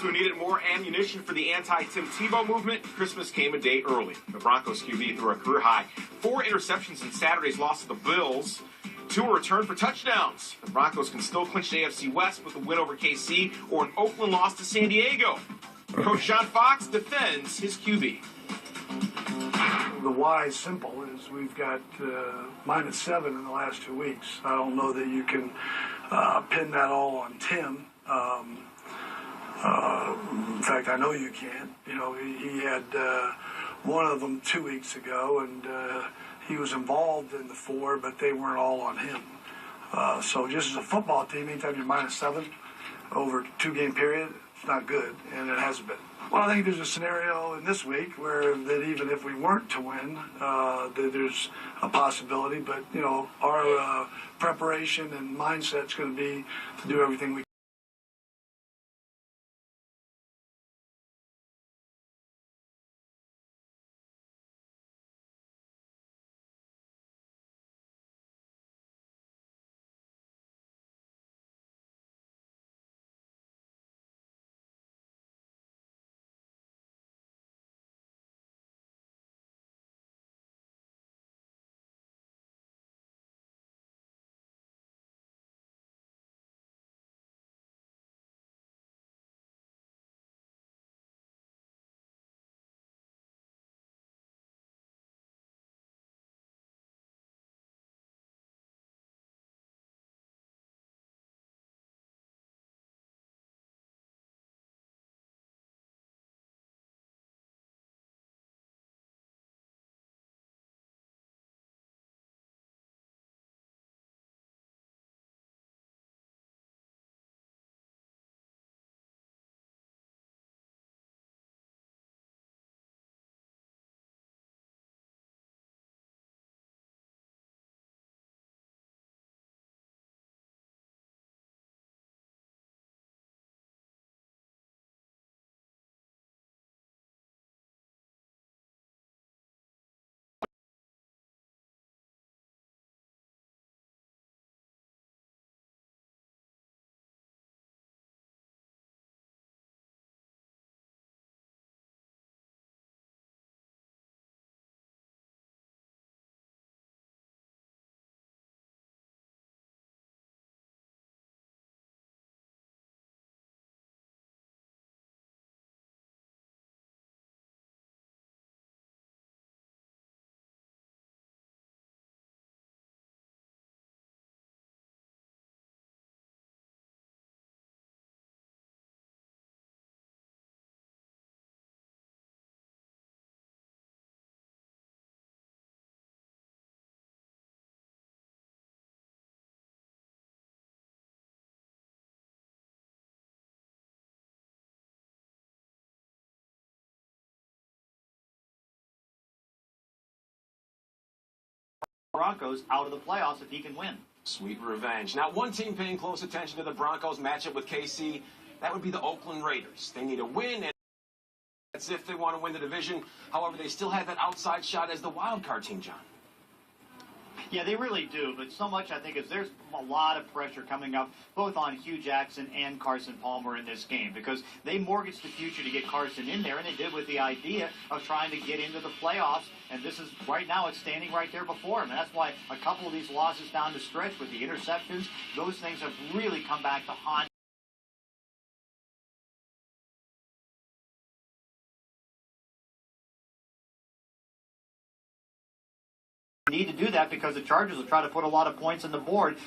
who needed more ammunition for the anti-Tim Tebow movement, Christmas came a day early. The Broncos QB threw a career-high 4 interceptions in Saturday's loss to the Bills. 2 were returned for touchdowns. The Broncos can still clinch the AFC West with a win over KC or an Oakland loss to San Diego. Coach John Fox defends his QB. The why is simple is we've got -7 in the last 2 weeks. I don't know that you can pin that all on Tim. In fact, I know you can't. You know, he had one of them 2 weeks ago, and he was involved in the 4, but they weren't all on him. So just as a football team, anytime you're -7 over a 2-game period, it's not good, and it hasn't been. Well, I think there's a scenario in this week where that even if we weren't to win, that there's a possibility. But, you know, our preparation and mindset's going to be to do everything we can. Broncos out of the playoffs if he can win. Sweet revenge. Now, one team paying close attention to the Broncos matchup with KC, that would be the Oakland Raiders. They need a win, and that's if they want to win the division. However, they still have that outside shot as the wild card team, John. Yeah, they really do, but so much I think is there's a lot of pressure coming up both on Hugh Jackson and Carson Palmer in this game because they mortgaged the future to get Carson in there, and they did with the idea of trying to get into the playoffs, and this is right now it's standing right there before him, and that's why a couple of these losses down the stretch with the interceptions, those things have really come back to haunt. Need to do that because the Chargers will try to put a lot of points on the board.